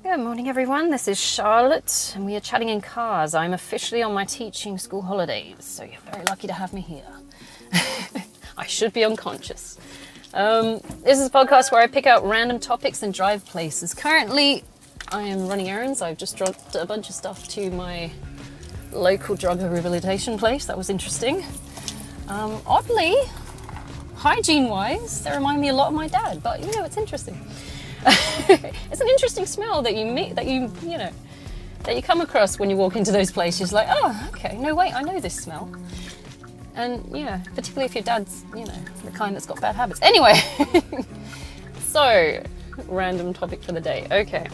Good morning, everyone. This is Charlotte, and we are chatting in cars. I'm officially on my teaching school holidays, so you're very lucky to have me here. I should be unconscious. This is a podcast where I pick out random topics and drive places. Currently, I am running errands. I've just dropped a bunch of stuff to my local drug rehabilitation place. That was interesting. Oddly, hygiene-wise, they remind me a lot of my dad, but it's interesting. It's an interesting smell that you come across when you walk into those places. Like, oh, okay, no, wait, I know this smell. And particularly if your dad's, the kind that's got bad habits. Anyway, so random topic for the day. Okay.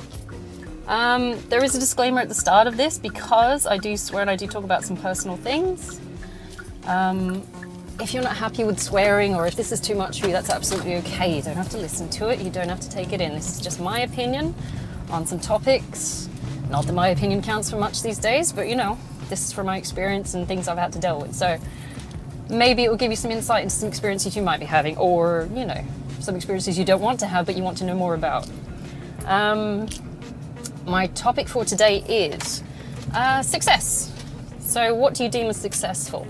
There is a disclaimer at the start of this because I do swear and I do talk about some personal things. If you're not happy with swearing or if this is too much for you, that's absolutely okay. You don't have to listen to it. You don't have to take it in. This is just my opinion on some topics. Not that my opinion counts for much these days, but this is from my experience and things I've had to deal with. So maybe it will give you some insight into some experiences you might be having or, some experiences you don't want to have but you want to know more about. My topic for today is success. So what do you deem as successful?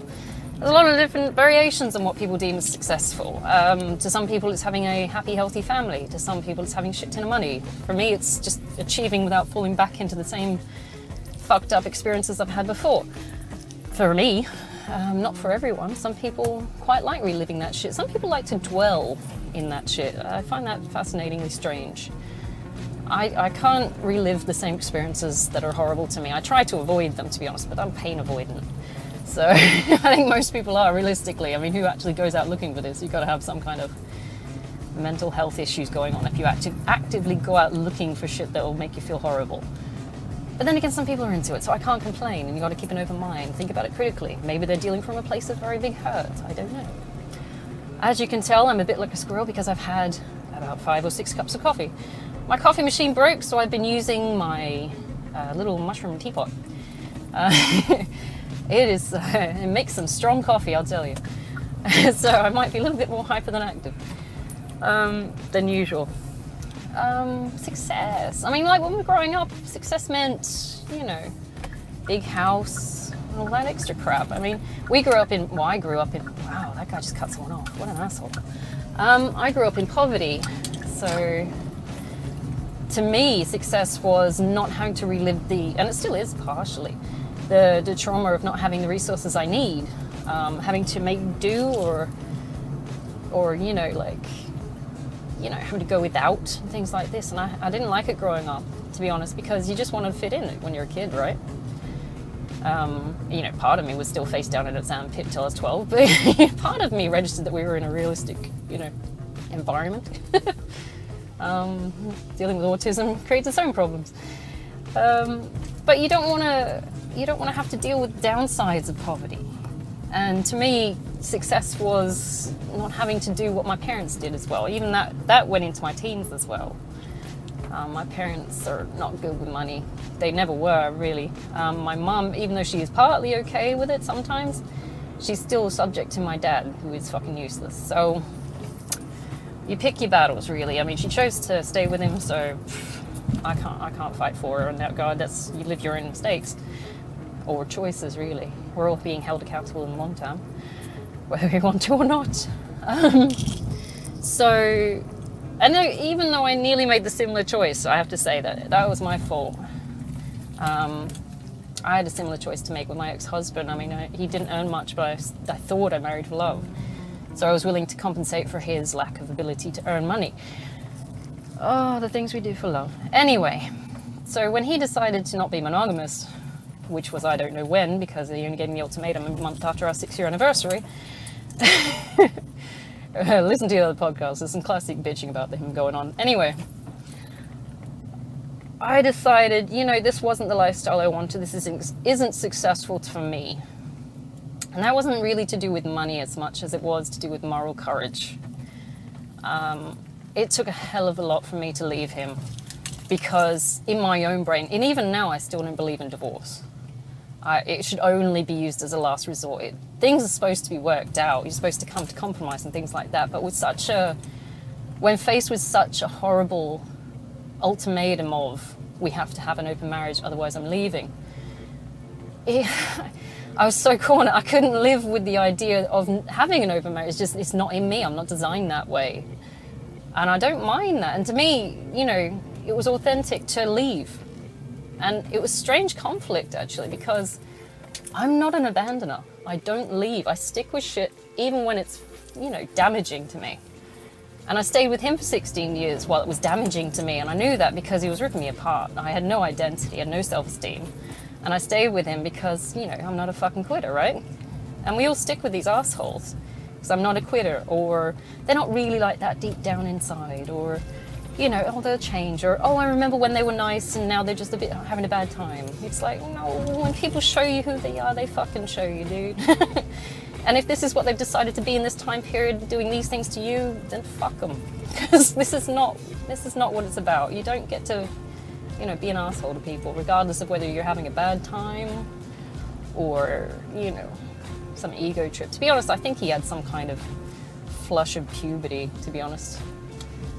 There's a lot of different variations on what people deem as successful. To some people it's having a happy, healthy family. To some people it's having a shit ton of money. For me it's just achieving without falling back into the same fucked up experiences I've had before. For me, not for everyone. Some people quite like reliving that shit. Some people like to dwell in that shit. I find that fascinatingly strange. I can't relive the same experiences that are horrible to me. I try to avoid them, to be honest, but I'm pain avoidant. So I think most people are, realistically. I mean, who actually goes out looking for this? You've got to have some kind of mental health issues going on if you actively go out looking for shit that will make you feel horrible. But then again, some people are into it, so I can't complain, and you've got to keep an open mind. Think about it critically. Maybe they're dealing from a place of very big hurt. I don't know. As you can tell, I'm a bit like a squirrel because I've had about 5 or 6 cups of coffee. My coffee machine broke, so I've been using my little mushroom teapot. It makes some strong coffee, I'll tell you. So I might be a little bit more hyper than active than usual. Success. I mean, like when we were growing up, success meant, big house, and all that extra crap. I mean, I grew up in, wow, that guy just cut someone off. What an asshole. I grew up in poverty. So to me, success was not having to relive and it still is partially, the trauma of not having the resources I need, having to make do or having to go without and things like this. And I didn't like it growing up, to be honest, because you just want to fit in when you're a kid, right? Part of me was still face down in a sand pit till I was 12, but part of me registered that we were in a realistic, environment. Dealing with autism creates its own problems. But you don't want to have to deal with downsides of poverty. And to me, success was not having to do what my parents did as well. Even that went into my teens as well. My parents are not good with money. They never were, really. My mum, even though she is partly okay with it sometimes, she's still subject to my dad, who is fucking useless. So you pick your battles, really. I mean, she chose to stay with him, so I can't fight for her in that regard. You live your own mistakes or choices, really. We're all being held accountable in the long term, whether we want to or not. So, and even though I nearly made the similar choice, I have to say that was my fault. I had a similar choice to make with my ex-husband. I mean, he didn't earn much, but I thought I married for love. So I was willing to compensate for his lack of ability to earn money. Oh, the things we do for love. Anyway, so when he decided to not be monogamous, which was I don't know when, because he only gave me the ultimatum a month after our 6-year anniversary. Listen to the other podcasts. There's some classic bitching about him going on. Anyway, I decided, this wasn't the lifestyle I wanted. This isn't successful for me. And that wasn't really to do with money as much as it was to do with moral courage. It took a hell of a lot for me to leave him because in my own brain, and even now I still don't believe in divorce. It should only be used as a last resort. Things are supposed to be worked out. You're supposed to come to compromise and things like that. But when faced with such a horrible ultimatum of, we have to have an open marriage, otherwise I'm leaving. I was so cornered. I couldn't live with the idea of having an open marriage. It's not in me. I'm not designed that way. And I don't mind that. And to me, you know, it was authentic to leave. And it was strange conflict, actually, because I'm not an abandoner. I don't leave. I stick with shit even when it's, you know, damaging to me. And I stayed with him for 16 years while it was damaging to me. And I knew that because he was ripping me apart. I had no identity, I had no self-esteem. And I stayed with him because, you know, I'm not a fucking quitter, right? And we all stick with these assholes because I'm not a quitter, or they're not really like that deep down inside, or, you know, oh, they'll change, or, oh, I remember when they were nice and now they're just a bit having a bad time. It's like, no, when people show you who they are, they fucking show you, dude. And if this is what they've decided to be in this time period, doing these things to you, then fuck them. Because this is not what it's about. You don't get to, you know, be an asshole to people, regardless of whether you're having a bad time or, you know, some ego trip. To be honest, I think he had some kind of flush of puberty, to be honest.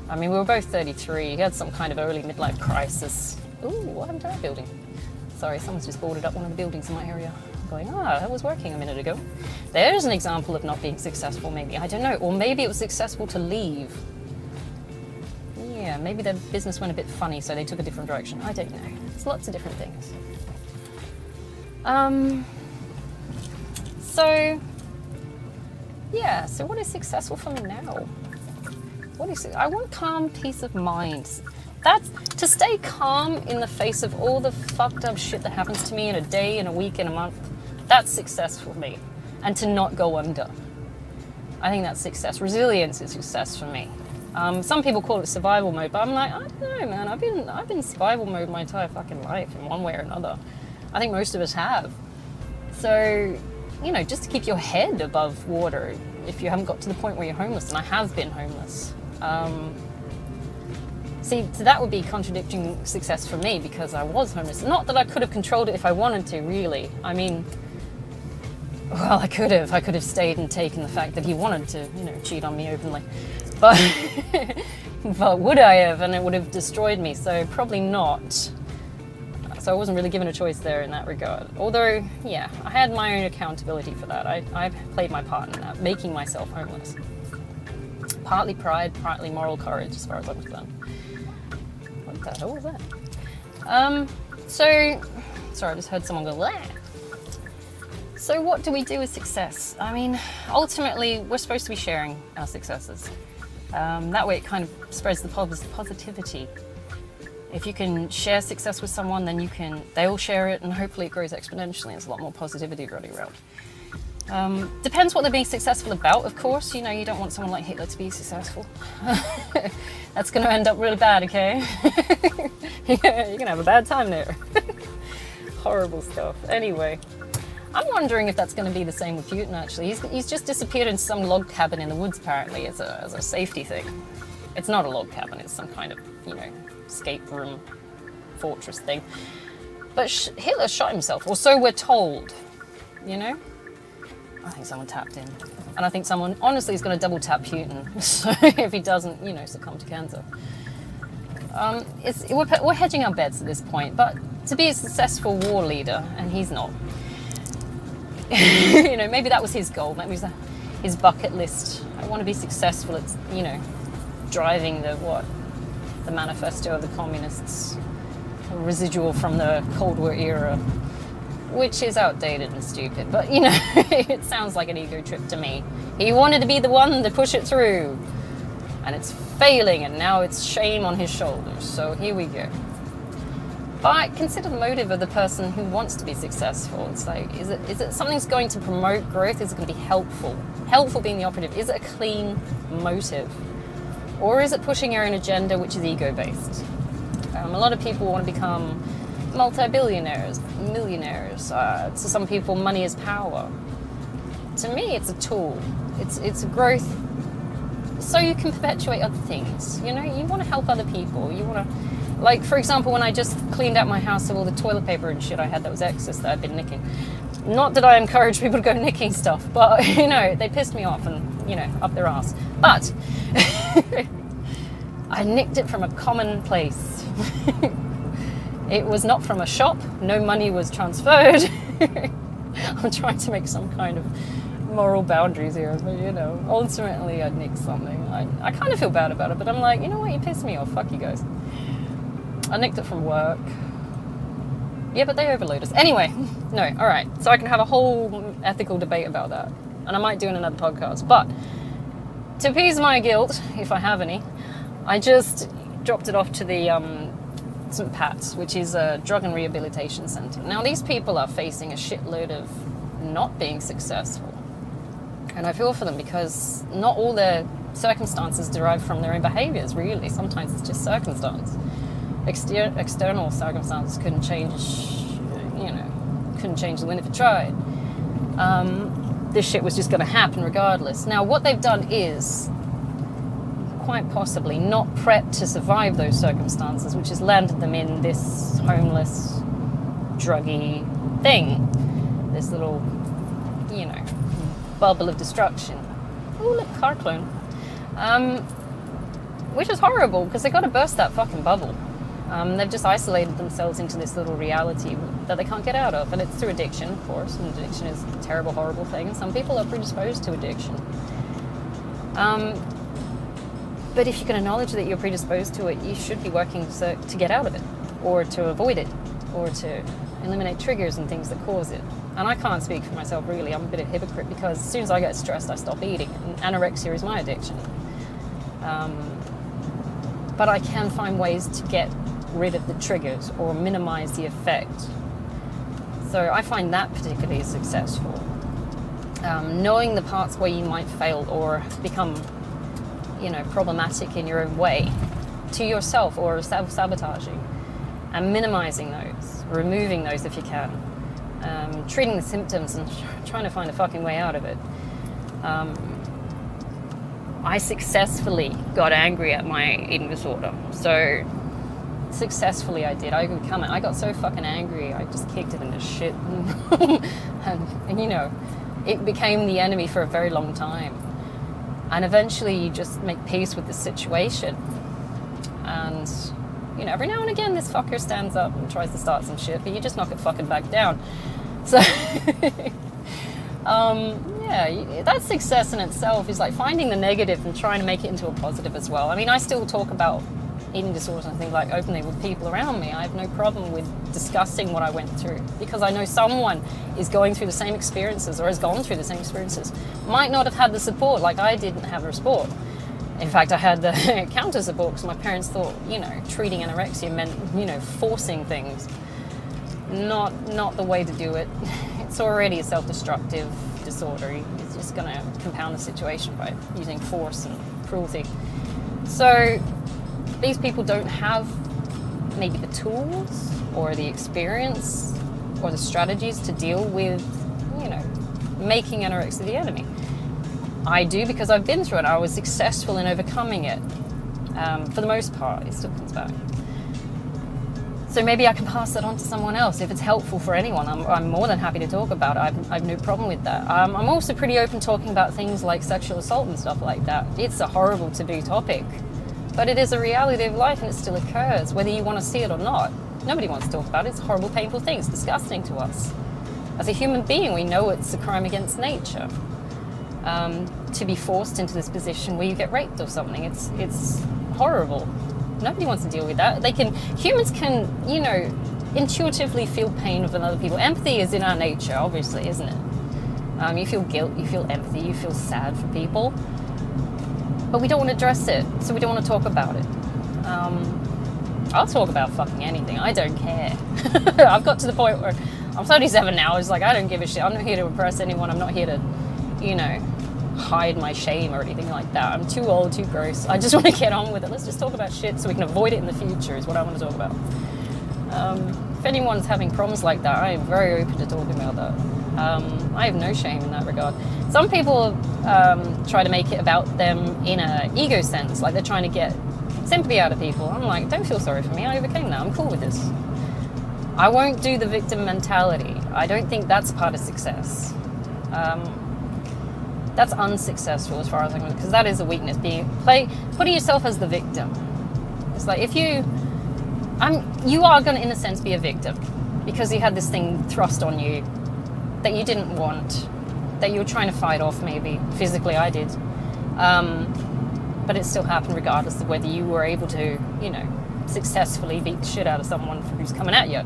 I mean, we were both 33. He had some kind of early midlife crisis. Ooh, what happened to that building? Sorry, someone's just boarded up one of the buildings in my area. I'm going, that was working a minute ago. There's an example of not being successful, maybe. I don't know. Or maybe it was successful to leave. Yeah, maybe their business went a bit funny, so they took a different direction. I don't know. It's lots of different things. So, yeah, so what is successful for me now? I want calm, peace of mind. That's to stay calm in the face of all the fucked up shit that happens to me in a day, in a week, in a month. That's success for me. And to not go under. I think that's success. Resilience is success for me. Some people call it survival mode, but I'm like, I don't know, man. I've been survival mode my entire fucking life in one way or another. I think most of us have. So, you know, just to keep your head above water if you haven't got to the point where you're homeless, and I have been homeless. See, so that would be contradicting success for me because I was homeless. Not that I could have controlled it if I wanted to, really. I mean, well, I could have. I could have stayed and taken the fact that he wanted to, you know, cheat on me openly. But, but would I have? And it would have destroyed me, so probably not. So I wasn't really given a choice there in that regard. Although, yeah, I had my own accountability for that. I played my part in that, making myself homeless. Partly pride, partly moral courage, as far as I'm concerned. What the hell was that? Sorry, I just heard someone go, "Bleh." So what do we do with success? I mean, ultimately, we're supposed to be sharing our successes. That way it kind of spreads the positivity. If you can share success with someone, then they'll share it, and hopefully it grows exponentially. There's a lot more positivity running around. Depends what they're being successful about, of course. You know, you don't want someone like Hitler to be successful. That's going to end up really bad, okay? Yeah, you're going to have a bad time there. Horrible stuff. Anyway, I'm wondering if that's going to be the same with Putin, actually. He's just disappeared in some log cabin in the woods, apparently, as a safety thing. It's not a log cabin, it's some kind of, you know, escape room fortress thing. But Hitler shot himself, or so we're told, you know? I think someone tapped in. And I think someone, honestly, is going to double tap Putin so if he doesn't, you know, succumb to cancer. We're hedging our bets at this point, but to be a successful war leader, and he's not. You know, maybe that was his goal, maybe it was his bucket list. I want to be successful at, you know, driving the manifesto of the communists, a residual from the Cold War era, which is outdated and stupid, but, you know, it sounds like an ego trip to me. He wanted to be the one to push it through, and it's failing, and now it's shame on his shoulders, so here we go. But consider the motive of the person who wants to be successful. It's like, is it something that's going to promote growth? Is it going to be helpful? Helpful being the operative. Is it a clean motive? Or is it pushing your own agenda, which is ego-based? A lot of people want to become multi-billionaires, millionaires. To some people, money is power. To me, it's a tool. It's a growth so you can perpetuate other things. You know, you want to help other people. You want to, like, for example, when I just cleaned out my house of all the toilet paper and shit I had that was excess that I'd been nicking. Not that I encourage people to go nicking stuff, but, you know, they pissed me off and, you know, up their ass. But I nicked it from a common place. It was not from a shop. No money was transferred. I'm trying to make some kind of moral boundaries here, but you know, ultimately I nicked something. I kind of feel bad about it, but I'm like, you know what, you pissed me off, fuck you guys. I nicked it from work. Yeah, but they overload us. Anyway, no, alright, so I can have a whole ethical debate about that, and I might do in another podcast, but to appease my guilt, if I have any, I just dropped it off to the St. Pat's, which is a drug and rehabilitation centre. Now these people are facing a shitload of not being successful. And I feel for them because not all their circumstances derive from their own behaviours, really. Sometimes it's just circumstance. External circumstances couldn't change, couldn't change the wind if it tried. This shit was just going to happen regardless. Now, what they've done is, quite possibly, not prepped to survive those circumstances, which has landed them in this homeless, druggy thing. This little, bubble of destruction. Oh, look, car clone. Which is horrible, because they've got to burst that fucking bubble. They've just isolated themselves into this little reality that they can't get out of. And it's through addiction, of course. And addiction is a terrible, horrible thing. Some people are predisposed to addiction. But if you can acknowledge that you're predisposed to it, you should be working to get out of it, or to avoid it, or to eliminate triggers and things that cause it. And I can't speak for myself, really. I'm a bit of a hypocrite, because as soon as I get stressed, I stop eating. And anorexia is my addiction. But I can find ways to get rid of the triggers or minimize the effect. So I find that particularly successful. Knowing the parts where you might fail or become, problematic in your own way to yourself, or self-sabotaging, and minimizing those, removing those if you can. Treating the symptoms and trying to find a fucking way out of it. I successfully got angry at my eating disorder. So successfully I did. I overcome it. I got so fucking angry, I just kicked it into shit. and it became the enemy for a very long time. And eventually you just make peace with the situation. And, every now and again this fucker stands up and tries to start some shit, but you just knock it fucking back down. So, that's success in itself, is like finding the negative and trying to make it into a positive as well. I mean, I still talk about eating disorders and things like openly with people around me. I have no problem with discussing what I went through, because I know someone is going through the same experiences, or has gone through the same experiences, might not have had the support like I didn't have the support. In fact, I had the counter support, because my parents thought, treating anorexia meant, forcing things. Not the way to do it. It's already a self-destructive disorder. It's just going to compound the situation by using force and cruelty. So these people don't have maybe the tools or the experience or the strategies to deal with, making anorexia the enemy. I do, because I've been through it. I was successful in overcoming it. For the most part, it still comes back. So maybe I can pass that on to someone else if it's helpful for anyone. I'm more than happy to talk about it. I've no problem with that. I'm also pretty open talking about things like sexual assault and stuff like that. It's a horrible taboo topic, but it is a reality of life, and it still occurs, whether you want to see it or not. Nobody wants to talk about it. It's a horrible, painful thing. It's disgusting to us. As a human being, we know it's a crime against nature. To be forced into this position where you get raped or something, it's horrible. Nobody wants to deal with that. Humans can, intuitively feel pain of other people. Empathy is in our nature, obviously, isn't it? You feel guilt, you feel empathy, you feel sad for people. But we don't want to address it, so we don't want to talk about it. I'll talk about fucking anything. I don't care. I've got to the point where I'm 37 now. It's like, I don't give a shit. I'm not here to impress anyone. I'm not here to, hide my shame or anything like that. I'm too old, too gross. I just want to get on with it. Let's just talk about shit so we can avoid it in the future, is what I want to talk about. If anyone's having problems like that, I am very open to talking about that. I have no shame in that regard. Some people try to make it about them in an ego sense, like they're trying to get sympathy out of people. I'm like, don't feel sorry for me. I overcame that. I'm cool with this. I won't do the victim mentality. I don't think that's part of success. That's unsuccessful as far as I'm concerned, because that is a weakness. Putting yourself as the victim. It's like, if you You are going to, in a sense, be a victim because you had this thing thrust on you that you didn't want, that you were trying to fight off. Maybe physically, I did, but it still happened regardless of whether you were able to, successfully beat the shit out of someone who's coming at you.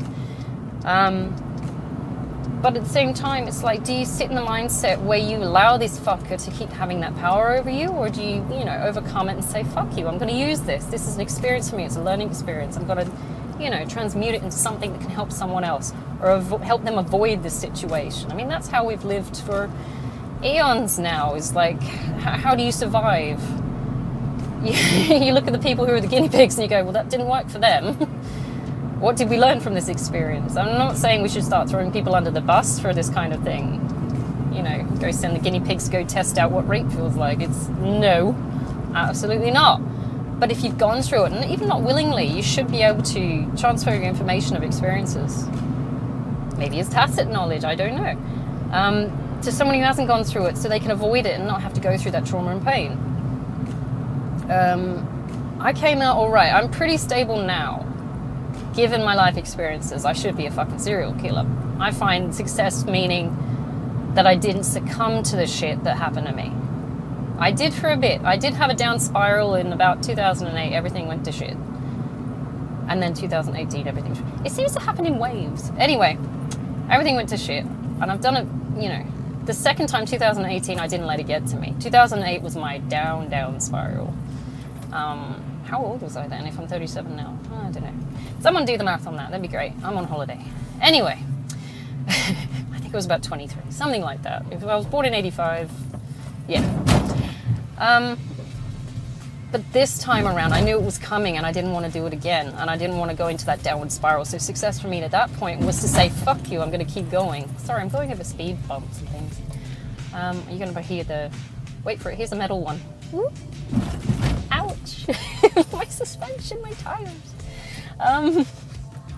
But at the same time, it's like, do you sit in the mindset where you allow this fucker to keep having that power over you? Or do you, overcome it and say, fuck you, I'm going to use this. This is an experience for me. It's a learning experience. I'm going to, transmute it into something that can help someone else or help them avoid this situation. I mean, that's how we've lived for eons now, is like, how do you survive? You look at the people who are the guinea pigs and you go, well, that didn't work for them. What did we learn from this experience? I'm not saying we should start throwing people under the bus for this kind of thing. Go send the guinea pigs to go test out what rape feels like. It's no, absolutely not. But if you've gone through it, and even not willingly, you should be able to transfer your information of experiences. Maybe it's tacit knowledge, I don't know. To someone who hasn't gone through it so they can avoid it and not have to go through that trauma and pain. I came out all right. I'm pretty stable now. Given my life experiences, I should be a fucking serial killer. I find success meaning that I didn't succumb to the shit that happened to me. I did for a bit. I did have a down spiral in about 2008. Everything went to shit. And then 2018, everything... It seems to happen in waves. Anyway, everything went to shit. And I've done it, the second time, 2018, I didn't let it get to me. 2008 was my down spiral. How old was I then, if I'm 37 now? I don't know. Someone do the math on that. That'd be great. I'm on holiday. Anyway, I think it was about 23. Something like that. If I was born in 85, yeah. But this time around, I knew it was coming and I didn't want to do it again. And I didn't want to go into that downward spiral. So success for me at that point was to say, fuck you, I'm going to keep going. Sorry, I'm going over speed bumps and things. Are you going to hear wait for it, here's a metal one. Whoop. Ouch. My suspension, my tires.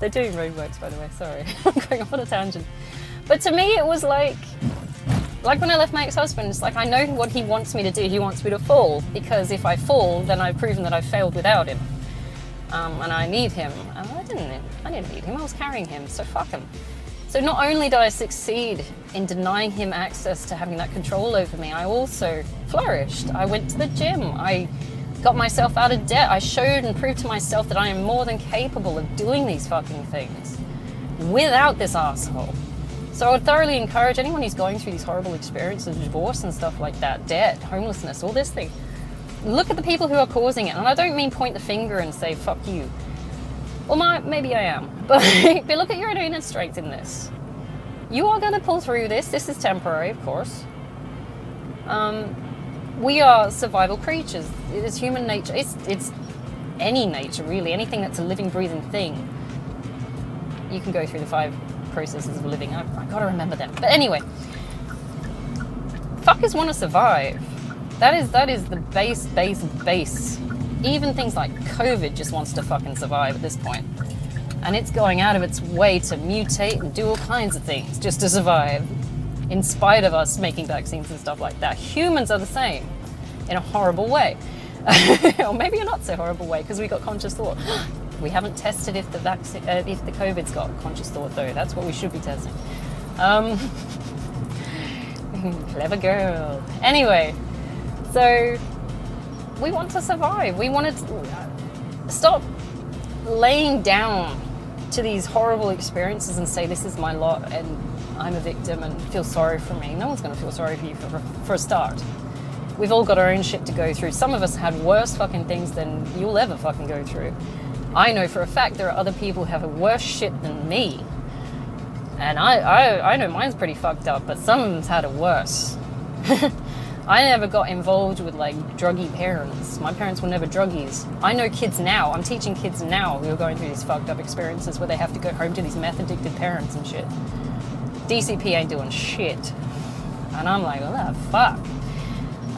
They're doing roadworks, by the way, sorry. I'm going off on a tangent. But to me, it was like when I left my ex-husband, it's like, I know what he wants me to do. He wants me to fall, because if I fall, then I've proven that I've failed without him. And I need him. And I didn't need him, I was carrying him, so fuck him. So not only did I succeed in denying him access to having that control over me, I also flourished. I went to the gym. I got myself out of debt. I showed and proved to myself that I am more than capable of doing these fucking things without this asshole. So I would thoroughly encourage anyone who's going through these horrible experiences, divorce and stuff like that, debt, homelessness, all this thing. Look at the people who are causing it. And I don't mean point the finger and say, fuck you. Well, maybe I am. But look at your own inner strength in this. You are going to pull through this. This is temporary, of course. We are survival creatures. It is human nature. It's any nature, really. Anything that's a living, breathing thing. You can go through the 5 processes of living. I've got to remember them. But anyway, fuckers want to survive. That is the base. Even things like COVID just wants to fucking survive at this point. And it's going out of its way to mutate and do all kinds of things just to survive. In spite of us making vaccines and stuff like that. Humans are the same, in a horrible way. Or maybe a not so horrible way, because we got conscious thought. We haven't tested if the COVID's got conscious thought, though. That's what we should be testing. Clever girl. Anyway, so we want to survive. We want to stop laying down to these horrible experiences and say, this is my lot and I'm a victim and feel sorry for me. No one's going to feel sorry for you for a start. We've all got our own shit to go through. Some of us had worse fucking things than you'll ever fucking go through. I know for a fact there are other people who have a worse shit than me. And I know mine's pretty fucked up, but some of them's had it worse. I never got involved with like druggy parents. My parents were never druggies. I know kids now, I'm teaching kids now who are going through these fucked up experiences where they have to go home to these meth addicted parents and shit. DCP ain't doing shit. And I'm like, what the fuck?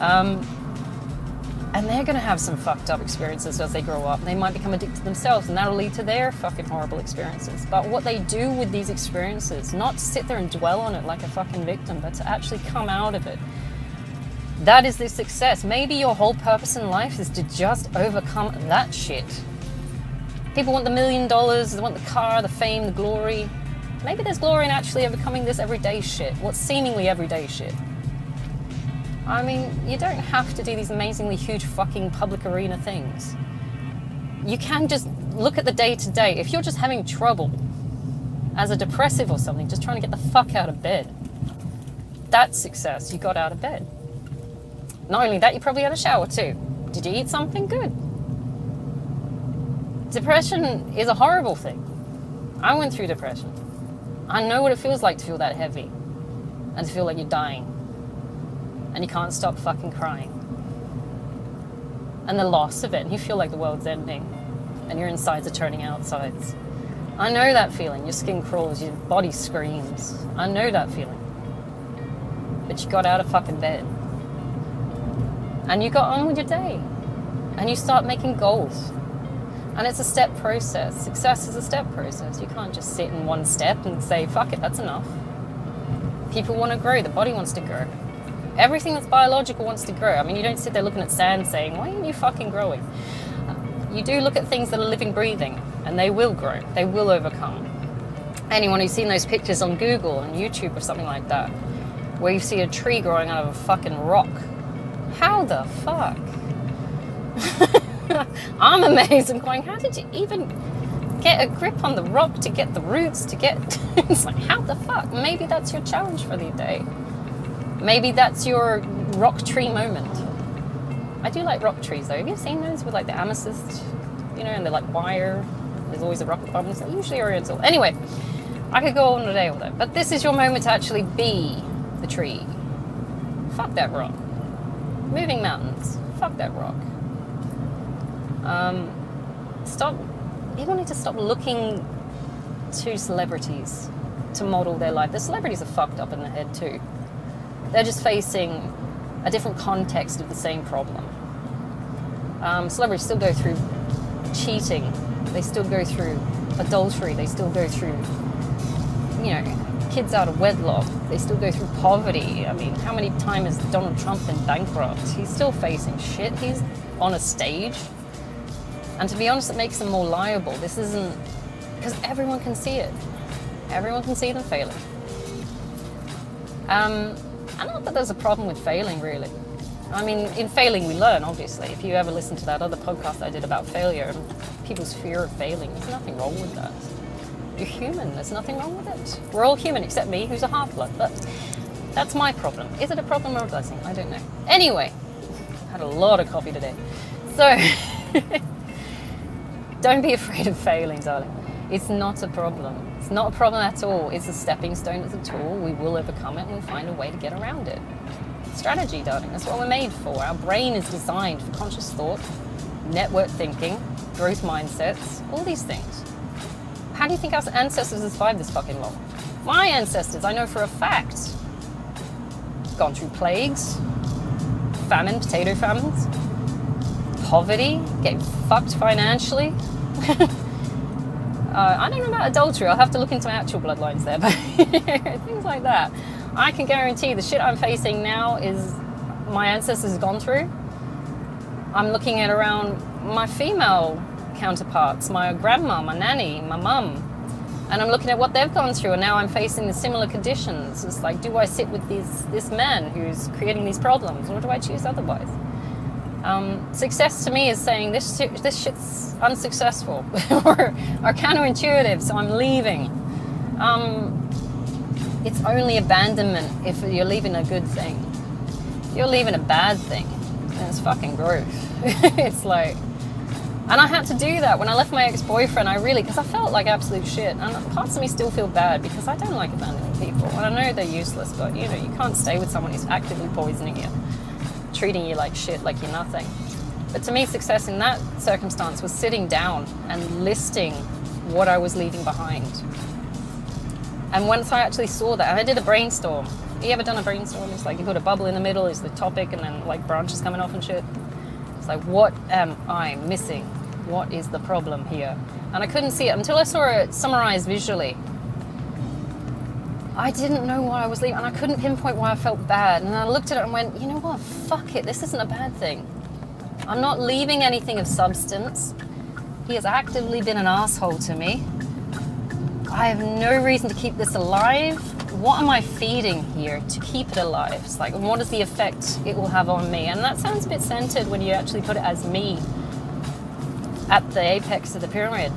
And they're gonna have some fucked up experiences as they grow up. They might become addicted themselves and that'll lead to their fucking horrible experiences. But what they do with these experiences, not to sit there and dwell on it like a fucking victim, but to actually come out of it. That is the success. Maybe your whole purpose in life is to just overcome that shit. People want the $1 million, they want the car, the fame, the glory. Maybe there's glory in actually overcoming this everyday shit, what's seemingly everyday shit. I mean, you don't have to do these amazingly huge fucking public arena things. You can just look at the day-to-day. If you're just having trouble as a depressive or something, just trying to get the fuck out of bed, that's success. You got out of bed. Not only that, you probably had a shower too. Did you eat something good? Depression is a horrible thing. I went through depression. I know what it feels like to feel that heavy and to feel like you're dying and you can't stop fucking crying. And the loss of it, and you feel like the world's ending and your insides are turning outsides. I know that feeling. Your skin crawls, your body screams. I know that feeling. But you got out of fucking bed. And you got on with your day. And you start making goals. And it's a step process. Success is a step process. You can't just sit in one step and say, fuck it, that's enough. People want to grow. The body wants to grow. Everything that's biological wants to grow. I mean, you don't sit there looking at sand saying, why aren't you fucking growing? You do look at things that are living, breathing, and they will grow. They will overcome. Anyone who's seen those pictures on Google and YouTube or something like that, where you see a tree growing out of a fucking rock. How the fuck? I'm amazed and going, how did you even get a grip on the rock to get the roots to get... It's like, how the fuck? Maybe that's your challenge for the day. Maybe that's your rock tree moment. I do like rock trees though. Have you seen those with like the amethyst, you know, and they're like wire? There's always a rock above them. They're usually oriental. Anyway, I could go on a day with it, but this is your moment to actually be the tree. Fuck that rock. Moving mountains. Fuck that rock. People need to stop looking to celebrities to model their life. The celebrities are fucked up in the head too. They're just facing a different context of the same problem. Celebrities still go through cheating. They still go through adultery. They still go through, you know, kids out of wedlock. They still go through poverty. I mean, how many times has Donald Trump been bankrupt? He's still facing shit. He's on a stage. And to be honest, it makes them more liable. This isn't... Because everyone can see it. Everyone can see them failing. And not that there's a problem with failing, really. I mean, in failing we learn, obviously. If you ever listen to that other podcast I did about failure and people's fear of failing, there's nothing wrong with that. You're human, there's nothing wrong with it. We're all human except me, who's a half-blood. But that's my problem. Is it a problem or a blessing? I don't know. Anyway, had a lot of coffee today. So, don't be afraid of failing, darling. It's not a problem. It's not a problem at all. It's a stepping stone, it's a tool. We will overcome it and we'll find a way to get around it. Strategy, darling. That's what we're made for. Our brain is designed for conscious thought, network thinking, growth mindsets, all these things. How do you think our ancestors have survived this fucking long? My ancestors, I know for a fact, gone through plagues, famine, potato famines, poverty, getting fucked financially. I don't know about adultery. I'll have to look into my actual bloodlines there, but things like that. I can guarantee the shit I'm facing now is my ancestors have gone through. I'm looking at around my female counterparts, my grandma, my nanny, my mum, and I'm looking at what they've gone through, and now I'm facing the similar conditions. It's like, do I sit with this man who's creating these problems, or do I choose otherwise? Success to me is saying this shit's unsuccessful or counterintuitive, so I'm leaving. It's only abandonment if you're leaving a good thing. If you're leaving a bad thing, then it's fucking growth. It's like, and I had to do that when I left my ex-boyfriend. Because I felt like absolute shit, and parts of me still feel bad because I don't like abandoning people, and I know they're useless, but you know, you can't stay with someone who's actively poisoning you, treating you like shit, like you're nothing. But to me, success in that circumstance was sitting down and listing what I was leaving behind. And once I actually saw that, and I did a brainstorm. You ever done a brainstorm? It's like you put a bubble in the middle, is the topic, and then like branches coming off and shit. It's like, what am I missing? What is the problem here? And I couldn't see it until I saw it summarized visually. I didn't know why I was leaving, and I couldn't pinpoint why I felt bad. And I looked at it and went, you know what? Fuck it. This isn't a bad thing. I'm not leaving anything of substance. He has actively been an asshole to me. I have no reason to keep this alive. What am I feeding here to keep it alive? It's like, what is the effect it will have on me? And that sounds a bit centered when you actually put it as me at the apex of the pyramid.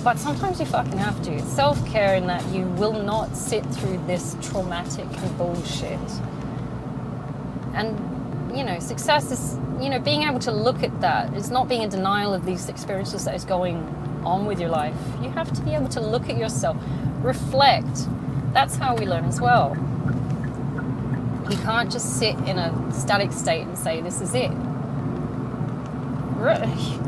But sometimes you fucking have to. It's self-care in that you will not sit through this traumatic bullshit. And, you know, success is, you know, being able to look at that. It's not being in denial of these experiences that is going on with your life. You have to be able to look at yourself, reflect. That's how we learn as well. You can't just sit in a static state and say, this is it.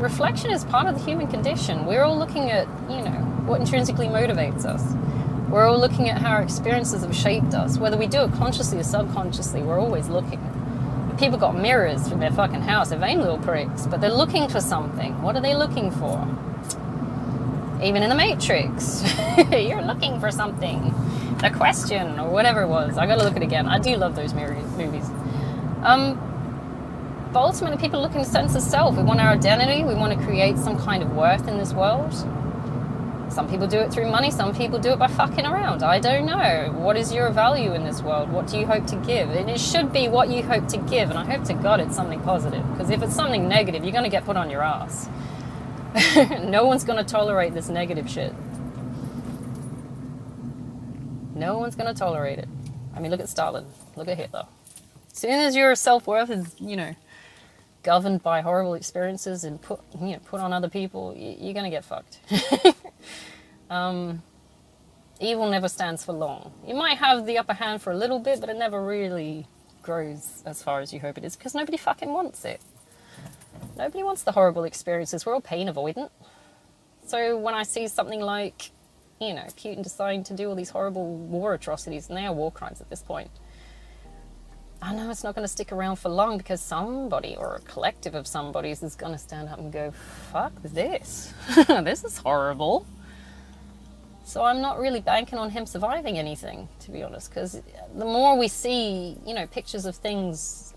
Reflection is part of the human condition. We're all looking at, you know, what intrinsically motivates us. We're all looking at how our experiences have shaped us. Whether we do it consciously or subconsciously, we're always looking. People got mirrors from their fucking house. They're vain little pricks, but they're looking for something. What are they looking for? Even in the Matrix, you're looking for something. The Question, or whatever it was. I gotta look at it again. I do love those movies. But ultimately, people are looking to sense of self. We want our identity. We want to create some kind of worth in this world. Some people do it through money. Some people do it by fucking around. I don't know. What is your value in this world? What do you hope to give? And it should be what you hope to give. And I hope to God it's something positive. Because if it's something negative, you're going to get put on your ass. No one's going to tolerate this negative shit. No one's going to tolerate it. I mean, look at Stalin. Look at Hitler. As soon as your self-worth is, you know, governed by horrible experiences and put on other people, you're going to get fucked. Evil never stands for long. You might have the upper hand for a little bit, but it never really grows as far as you hope it is, because nobody fucking wants it. Nobody wants the horrible experiences. We're all pain avoidant. So when I see something like, you know, Putin deciding to do all these horrible war atrocities, and they are war crimes at this point, I know it's not going to stick around for long, because somebody or a collective of somebodies is going to stand up and go, fuck this. This is horrible. So I'm not really banking on him surviving anything, to be honest, because the more we see, you know, pictures of things,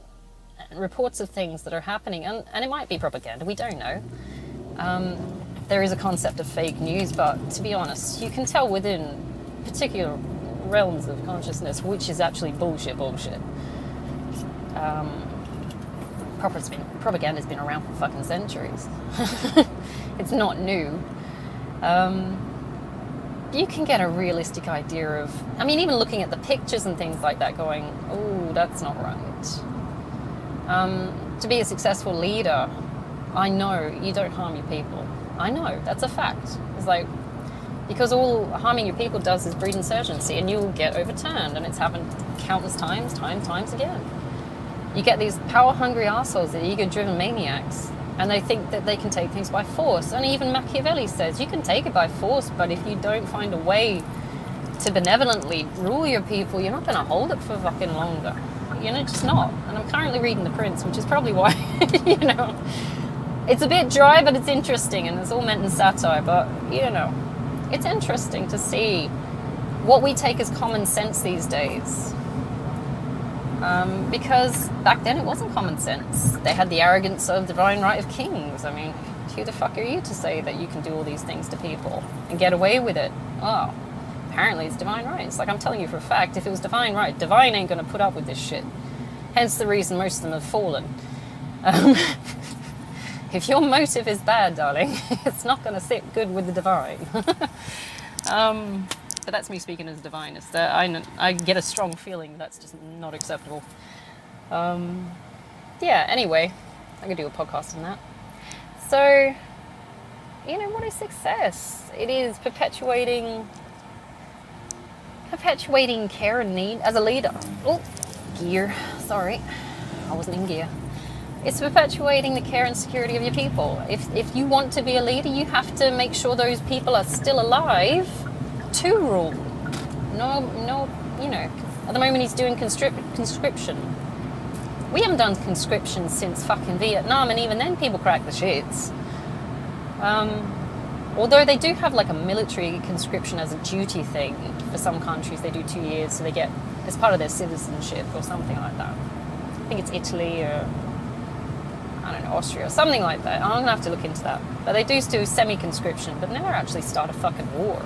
reports of things that are happening, and it might be propaganda, we don't know. There is a concept of fake news, but to be honest, you can tell within particular realms of consciousness which is actually bullshit. Propaganda's been around for fucking centuries. It's not new. You can get a realistic idea of, I mean, even looking at the pictures and things like that, going, oh, that's not right. To be a successful leader, I know you don't harm your people. I know, that's a fact. It's like, because all harming your people does is breed insurgency, and you'll get overturned, and it's happened countless times again. You get these power-hungry assholes, the ego-driven maniacs, and they think that they can take things by force. And even Machiavelli says, you can take it by force, but if you don't find a way to benevolently rule your people, you're not going to hold it for fucking longer. You know, just not. And I'm currently reading The Prince, which is probably why, you know, it's a bit dry, but it's interesting, and it's all meant in satire, but, you know, it's interesting to see what we take as common sense these days. Because back then it wasn't common sense. They had the arrogance of divine right of kings. I mean, who the fuck are you to say that you can do all these things to people and get away with it? Oh, apparently it's divine right. It's like, I'm telling you for a fact, if it was divine right, divine ain't going to put up with this shit. Hence the reason most of them have fallen. If your motive is bad, darling, it's not going to sit good with the divine. But that's me speaking as divinist. I get a strong feeling that's just not acceptable. Yeah, anyway, I could do a podcast on that. So, you know, what is success? It is perpetuating care and need as a leader. Oh, gear. Sorry, I wasn't in gear. It's perpetuating the care and security of your people. If you want to be a leader, you have to make sure those people are still alive to rule. No, you know, at the moment he's doing conscription. We haven't done conscription since fucking Vietnam, and even then people crack the shits. Although they do have like a military conscription as a duty thing for some countries. They do 2 years, so they get, as part of their citizenship or something like that. I think it's Italy, or I don't know, Austria or something like that. I'm going to have to look into that. But they do still semi-conscription, but never actually start a fucking war.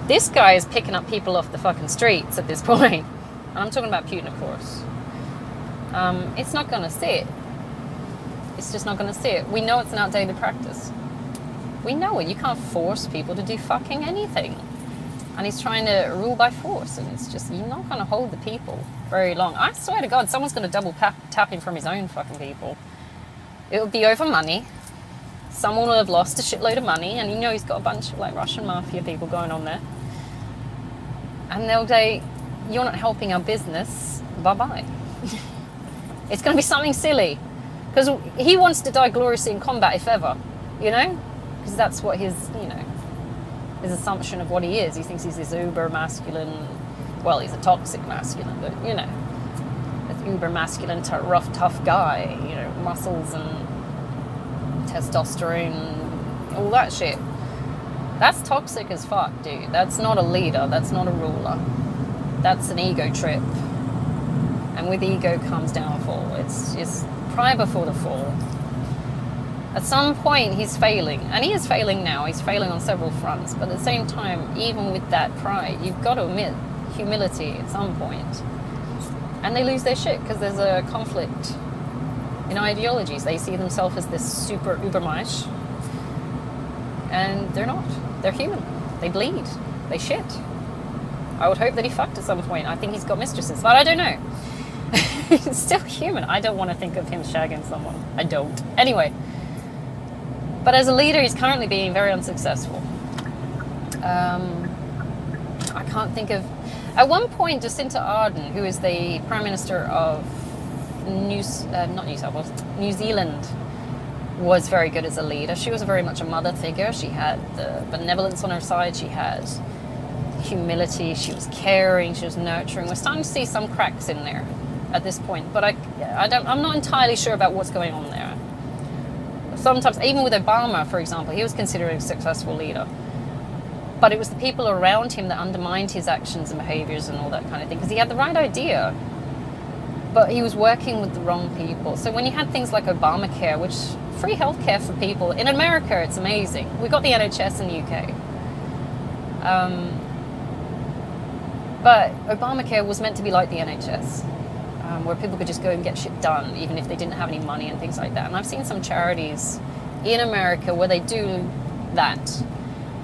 This guy is picking up people off the fucking streets at this point. And I'm talking about Putin, of course. It's not going to sit. It's just not going to sit. We know it's an outdated practice. We know it. You can't force people to do fucking anything. And he's trying to rule by force. And it's just, you're not going to hold the people very long. I swear to God, someone's going to double tap him from his own fucking people. It would be over money. Someone will have lost a shitload of money. And you know he's got a bunch of like Russian mafia people going on there. And they'll say, you're not helping our business. Bye-bye. It's going to be something silly. Because he wants to die gloriously in combat, if ever. You know? Because that's what his, you know, his assumption of what he is. He thinks he's this uber masculine, well, he's a toxic masculine, but, you know, this uber masculine, rough, tough guy, you know, muscles and testosterone, all that shit. That's toxic as fuck, dude. That's not a leader. That's not a ruler. That's an ego trip. And with ego comes downfall. It's just pride before the fall. At some point, he's failing. And he is failing now. He's failing on several fronts. But at the same time, even with that pride, you've got to admit humility at some point. And they lose their shit because there's a conflict in ideologies. They see themselves as this super Übermensch. And they're not. They're human. They bleed. They shit. I would hope that he fucked at some point. I think he's got mistresses, but I don't know. He's still human. I don't want to think of him shagging someone. I don't. Anyway. But as a leader, he's currently being very unsuccessful. I can't think of... At one point, Jacinta Ardern, who is the Prime Minister of New Zealand, was very good as a leader. She was very much a mother figure. She had the benevolence on her side. She had humility. She was caring. She was nurturing. We're starting to see some cracks in there at this point. But I'm not entirely sure about what's going on there. Sometimes, even with Obama, for example, he was considered a successful leader. But it was the people around him that undermined his actions and behaviors and all that kind of thing. Because he had the right idea, but he was working with the wrong people. So when you had things like Obamacare, which free healthcare for people, in America it's amazing. We've got the NHS in the UK. But Obamacare was meant to be like the NHS. Where people could just go and get shit done, even if they didn't have any money and things like that. And I've seen some charities in America where they do that,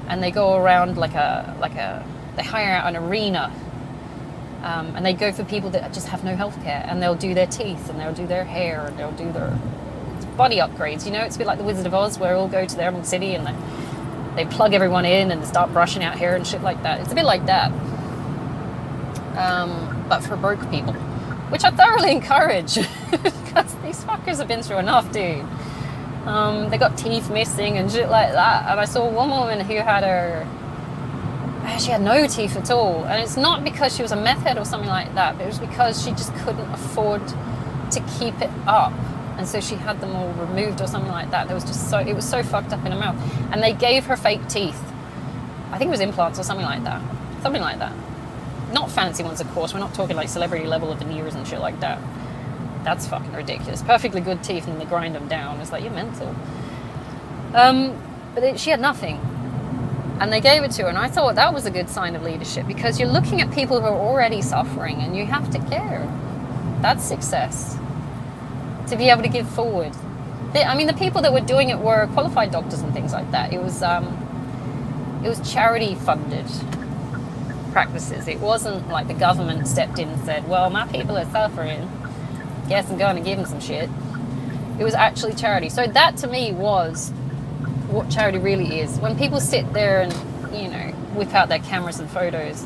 and they go around they hire out an arena, and they go for people that just have no health care, and they'll do their teeth, and they'll do their hair, and they'll do their body upgrades. You know, it's a bit like the Wizard of Oz, where all go to their own city and they plug everyone in and start brushing out hair and shit like that. It's a bit like that, but for broke people. Which I thoroughly encourage, because these fuckers have been through enough, dude. They got teeth missing and shit like that. And I saw one woman who she had no teeth at all. And it's not because she was a meth head or something like that, but it was because she just couldn't afford to keep it up. And so she had them all removed or something like that. It was so fucked up in her mouth. And they gave her fake teeth. I think it was implants or something like that. Something like that. Not fancy ones, of course. We're not talking like celebrity level of veneers and shit like that. That's fucking ridiculous. Perfectly good teeth and they grind them down. It's like, you're mental. But she had nothing. And they gave it to her. And I thought that was a good sign of leadership, because you're looking at people who are already suffering and you have to care. That's success. To be able to give forward. The people that were doing it were qualified doctors and things like that. It was charity funded practices. It wasn't like the government stepped in and said, well, my people are suffering, guess I'm going to give them some shit. It was actually charity. So that to me was what charity really is. When people sit there and, you know, whip out their cameras and photos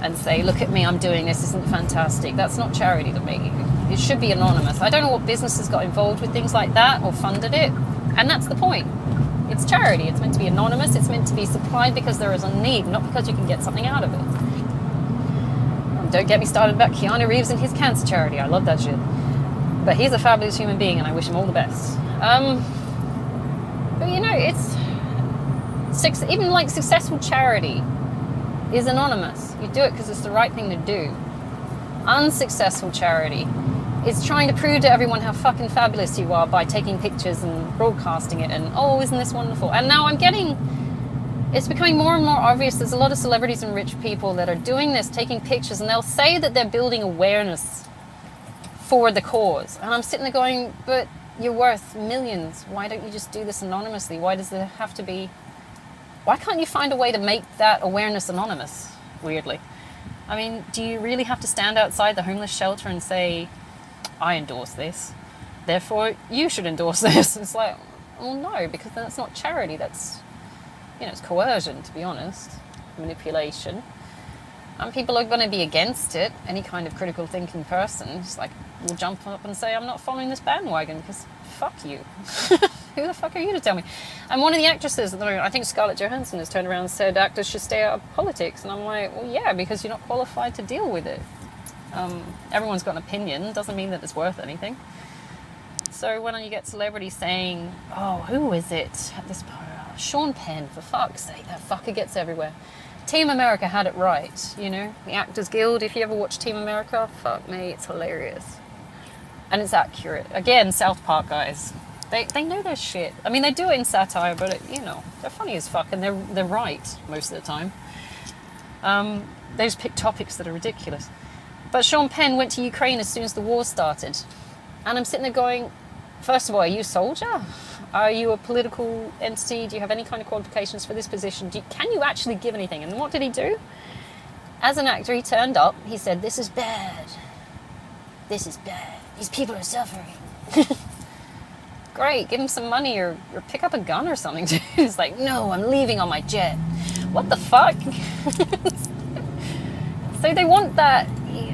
and say, look at me, I'm doing this, isn't it fantastic? That's not charity to me. It should be anonymous. I don't know what businesses got involved with things like that or funded it, and that's the point. It's charity. It's meant to be anonymous. It's meant to be supplied because there is a need, not because you can get something out of it. Don't get me started about Keanu Reeves and his cancer charity. I love that shit. But he's a fabulous human being and I wish him all the best. But you know, even like successful charity is anonymous. You do it because it's the right thing to do. Unsuccessful charity is trying to prove to everyone how fucking fabulous you are by taking pictures and broadcasting it and, oh, isn't this wonderful? And now it's becoming more and more obvious there's a lot of celebrities and rich people that are doing this, taking pictures, and they'll say that they're building awareness for the cause. And I'm sitting there going, but you're worth millions. Why don't you just do this anonymously? Why does there have to be... Why can't you find a way to make that awareness anonymous, weirdly? I mean, do you really have to stand outside the homeless shelter and say, I endorse this, therefore you should endorse this? It's like, well, no, because that's not charity. That's, it's coercion, to be honest, manipulation. And people are going to be against it. Any kind of critical thinking person just will jump up and say, I'm not following this bandwagon because fuck you. Who the fuck are you to tell me? And one of the actresses at the moment, I think Scarlett Johansson, has turned around and said actors should stay out of politics. And I'm like, well, yeah, because you're not qualified to deal with it. Everyone's got an opinion. Doesn't mean that it's worth anything. So when you get celebrities saying, oh, who is it at this point? Sean Penn, for fuck's sake, that fucker gets everywhere. Team America had it right, the Actors Guild. If you ever watch Team America, fuck me, it's hilarious. And it's accurate. Again, South Park guys. They know their shit. I mean, they do it in satire, but they're funny as fuck, and they're right most of the time. They just pick topics that are ridiculous. But Sean Penn went to Ukraine as soon as the war started. And I'm sitting there going, first of all, are you a soldier? Are you a political entity? Do you have any kind of qualifications for this position? Can you actually give anything? And what did he do? As an actor, he turned up. He said, this is bad. This is bad. These people are suffering. Great, give him some money or pick up a gun or something. He's like, no, I'm leaving on my jet. What the fuck? So they want that,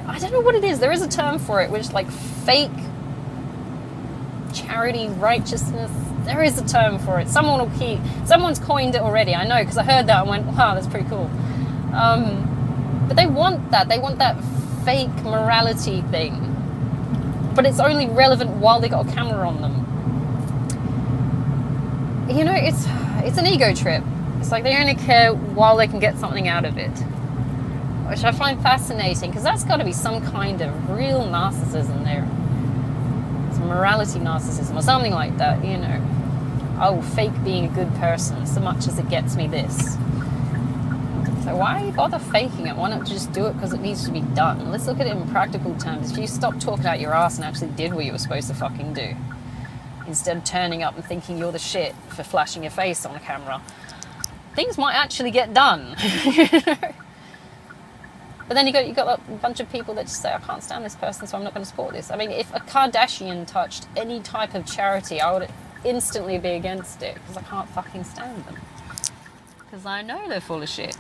I don't know what it is. There is a term for it, which is like fake charity righteousness. There is a term for it. Someone's coined it already. I know, because I heard that and went, wow, that's pretty cool. But they want that. They want that fake morality thing. But it's only relevant while they got a camera on them. It's an ego trip. It's like they only care while they can get something out of it, which I find fascinating, because that's got to be some kind of real narcissism there. It's morality narcissism or something like that, Oh, fake being a good person so much as it gets me this. So why bother faking it? Why not just do it because it needs to be done? Let's look at it in practical terms. If you stopped talking out your ass and actually did what you were supposed to fucking do, instead of turning up and thinking you're the shit for flashing your face on a camera, things might actually get done. But then you got a bunch of people that just say, I can't stand this person, so I'm not going to support this. I mean, if a Kardashian touched any type of charity, I would instantly be against it, because I can't fucking stand them. Because I know they're full of shit.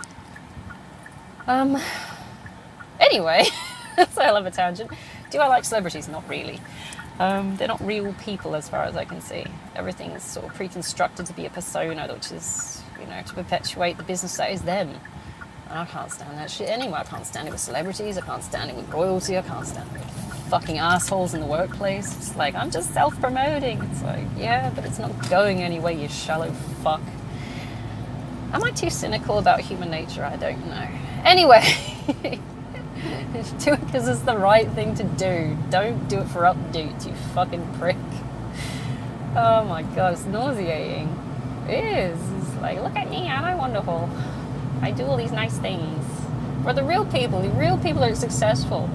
Anyway, that's a hell of a tangent. Do I like celebrities? Not really. They're not real people as far as I can see. Everything is sort of pre-constructed to be a persona, which is, to perpetuate the business that is them. And I can't stand that shit anyway. I can't stand it with celebrities. I can't stand it with royalty. I can't stand it with fucking assholes in the workplace. It's like, I'm just self-promoting. It's like, yeah, but it's not going anywhere, you shallow fuck. Am I too cynical about human nature? I don't know. Anyway, do it because it's the right thing to do. Don't do it for updates, you fucking prick. Oh my god, it's nauseating. It is. It's like, look at me, aren't I wonderful? I do all these nice things. For the real people that are successful,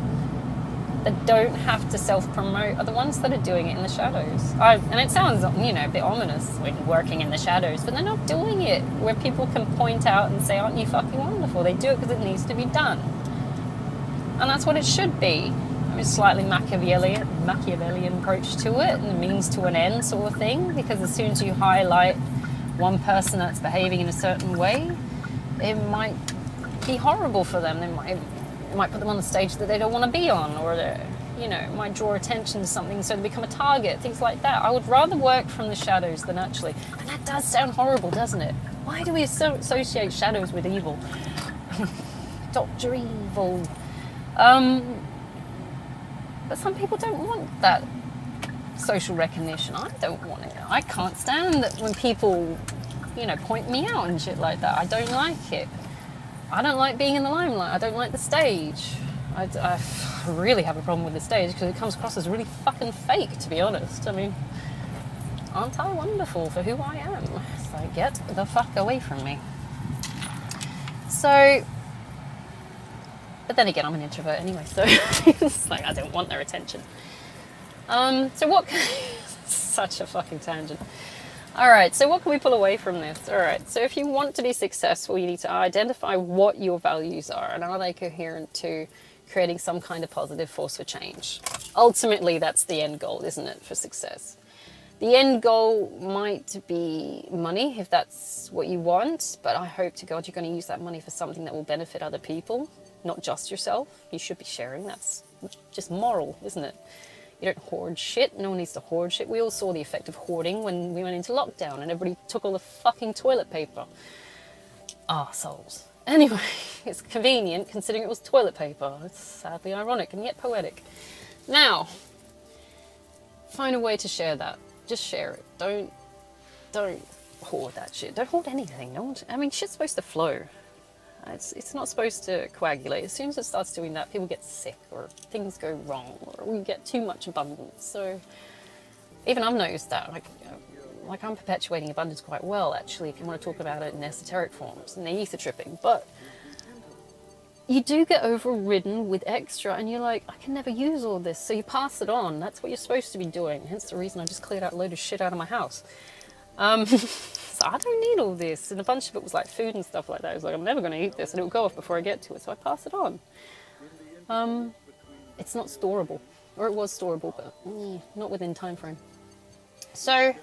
that don't have to self-promote, are the ones that are doing it in the shadows. And it sounds, a bit ominous when working in the shadows, but they're not doing it where people can point out and say, aren't you fucking wonderful? They do it because it needs to be done. And that's what it should be. I mean, slightly Machiavellian approach to it, and means to an end sort of thing, because as soon as you highlight one person that's behaving in a certain way, it might be horrible for them. It might put them on the stage that they don't want to be on, or it might draw attention to something so they become a target, things like that. I would rather work from the shadows than actually, and that does sound horrible, doesn't it? Why do we associate shadows with evil? Dr. Evil. But some people don't want that social recognition. I don't want it. I can't stand that when people, point me out and shit like that. I don't like it. I don't like being in the limelight. I don't like the stage. I really have a problem with this stage because it comes across as really fucking fake, to be honest. I mean, aren't I wonderful for who I am? So get the fuck away from me. So, but then again, I'm an introvert anyway, so it's like I don't want their attention. So what? Such a fucking tangent. All right, so what can we pull away from this? All right, so if you want to be successful, you need to identify what your values are and are they coherent to creating some kind of positive force for change. Ultimately, that's the end goal, isn't it, for success? The end goal might be money, if that's what you want, but I hope to God you're going to use that money for something that will benefit other people, not just yourself. You should be sharing. That's just moral, isn't it? You don't hoard shit. No one needs to hoard shit. We all saw the effect of hoarding when we went into lockdown and everybody took all the fucking toilet paper. Arseholes. Anyway, it's convenient considering it was toilet paper. It's sadly ironic and yet poetic. Now, find a way to share that. Just share it. Don't hoard that shit. Don't hoard anything. I mean, shit's supposed to flow. It's not supposed to coagulate. As soon as it starts doing that, people get sick or things go wrong or we get too much abundance. So even I've noticed that. Like I'm perpetuating abundance quite well, actually, if you want to talk about it in esoteric forms and the ether tripping. But you do get overridden with extra and you're like, I can never use all this. So you pass it on. That's what you're supposed to be doing. Hence the reason I just cleared out a load of shit out of my house. So I don't need all this. And a bunch of it was like food and stuff like that. I was like, I'm never going to eat this and it will go off before I get to it. So I pass it on. It's not storable. Or it was storable, but not within time frame. So,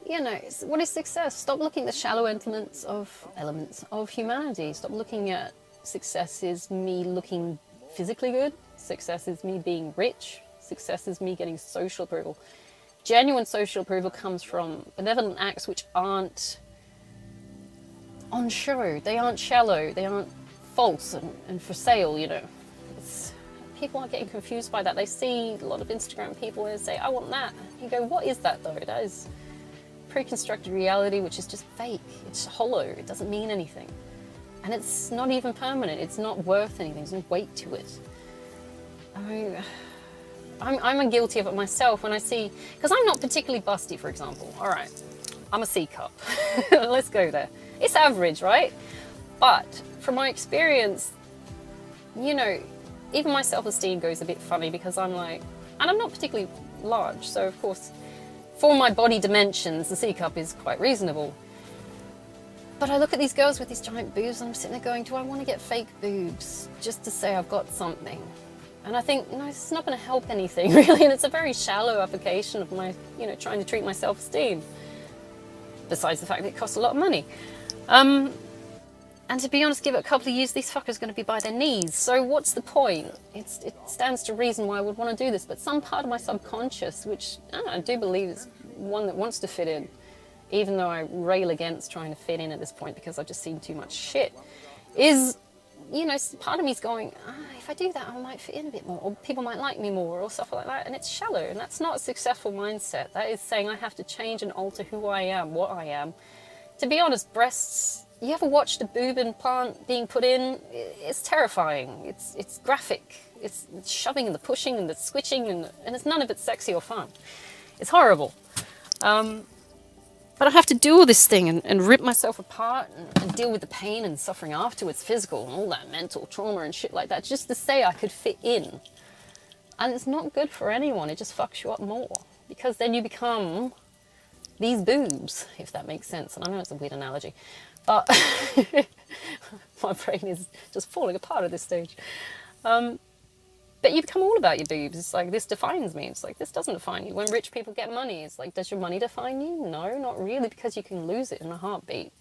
you know, what is success? Stop looking at the shallow elements of humanity. Stop looking at success is me looking physically good. Success is me being rich. Success is me getting social approval. Genuine social approval comes from benevolent acts which aren't on show. They aren't shallow. They aren't false and for sale, you know. People are getting confused by that. They see a lot of Instagram people and they say, I want that. You go, what is that though? That is pre-constructed reality, which is just fake. It's hollow. It doesn't mean anything. And it's not even permanent. It's not worth anything. There's no weight to it. I'm guilty of it myself when I see, because I'm not particularly busty, for example. All right, I'm a C cup. Let's go there. It's average, right? But from my experience, you know, even my self-esteem goes a bit funny because I'm like, and I'm not particularly large. So of course, for my body dimensions, the C cup is quite reasonable. But I look at these girls with these giant boobs and I'm sitting there going, do I want to get fake boobs just to say I've got something? And I think, no, it's not going to help anything, really. And it's a very shallow application of my, you know, trying to treat my self-esteem. Besides the fact that it costs a lot of money. And to be honest, give it a couple of years, these fuckers are going to be by their knees. So what's the point? It stands to reason why I would want to do this. But some part of my subconscious, which I do believe is one that wants to fit in, even though I rail against trying to fit in at this point because I've just seen too much shit, is, you know, part of me is going, if I do that, I might fit in a bit more, or people might like me more, or stuff like that. And it's shallow, and that's not a successful mindset. That is saying I have to change and alter who I am, what I am. To be honest, breasts, you ever watched a boob implant being put in? It's terrifying. It's graphic. It's shoving and the pushing and the switching, and it's none of it sexy or fun. It's horrible. But I have to do all this thing and rip myself apart and deal with the pain and suffering afterwards, physical and all that mental trauma and shit like that, just to say I could fit in. And it's not good for anyone. It just fucks you up more. Because then you become these boobs, if that makes sense. And I know it's a weird analogy, but my brain is just falling apart at this stage. But you become all about your boobs. It's like, this defines me. It's like, this doesn't define you. When rich people get money, it's like, does your money define you? No, not really, because you can lose it in a heartbeat.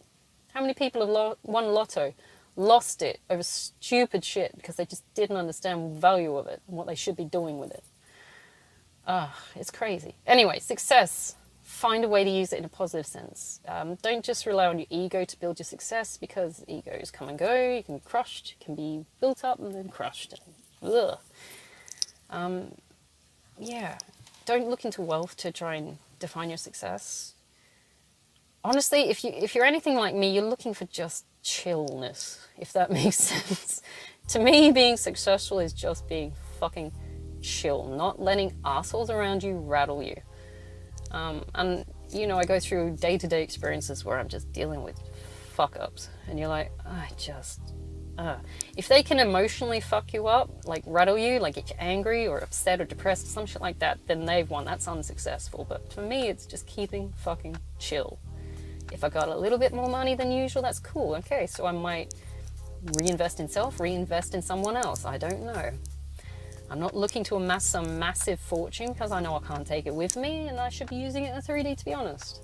How many people have won lotto, lost it over stupid shit because they just didn't understand the value of it and what they should be doing with it? It's crazy. Anyway, success. Find a way to use it in a positive sense. Don't just rely on your ego to build your success, because egos come and go. You can be crushed, you can be built up and then crushed. Ugh. Yeah, don't look into wealth to try and define your success. Honestly, if you're anything like me, you're looking for just chillness, if that makes sense. To me, being successful is just being fucking chill, not letting assholes around you rattle you. And, you know, I go through day-to-day experiences where I'm just dealing with fuck-ups, and you're like, if they can emotionally fuck you up, like rattle you, like get you angry or upset or depressed, some shit like that, then they've won. That's unsuccessful. But for me, it's just keeping fucking chill. If I got a little bit more money than usual, that's cool. Okay, so I might reinvest in self, reinvest in someone else. I don't know. I'm not looking to amass some massive fortune because I know I can't take it with me, and I should be using it in 3D, to be honest.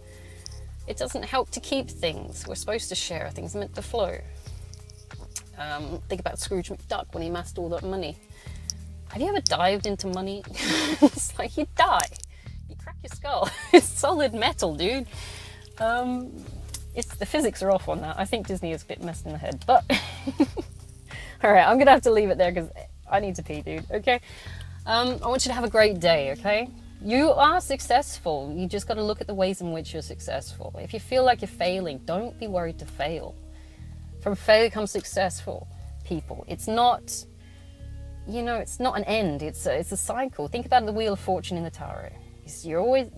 It doesn't help to keep things. We're supposed to share. Things are meant to flow. Think about Scrooge McDuck when he amassed all that money. Have you ever dived into money? It's like you die. You crack your skull. It's solid metal, dude. The physics are off on that. I think Disney is a bit messed in the head. But alright, I'm gonna have to leave it there because I need to pee, dude. Okay? I want you to have a great day, okay? You are successful. You just got to look at the ways in which you're successful. If you feel like you're failing, don't be worried to fail. From failure comes successful people. It's not, it's not an end. It's a cycle. Think about the Wheel of Fortune in the tarot.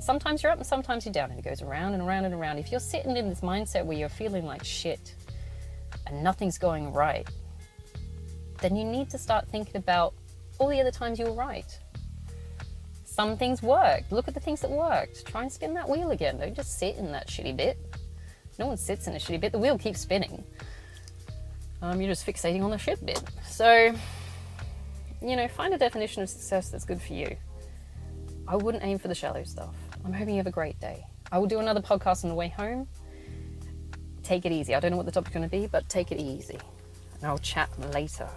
Sometimes you're up and sometimes you're down, and it goes around and around and around. If you're sitting in this mindset where you're feeling like shit and nothing's going right, then you need to start thinking about all the other times you were right. Some things worked. Look at the things that worked. Try and spin that wheel again. Don't just sit in that shitty bit. No one sits in a shitty bit. The wheel keeps spinning. You're just fixating on the shit bit. So, find a definition of success that's good for you. I wouldn't aim for the shallow stuff. I'm hoping you have a great day. I will do another podcast on the way home. Take it easy. I don't know what the topic's going to be, but take it easy. And I'll chat later.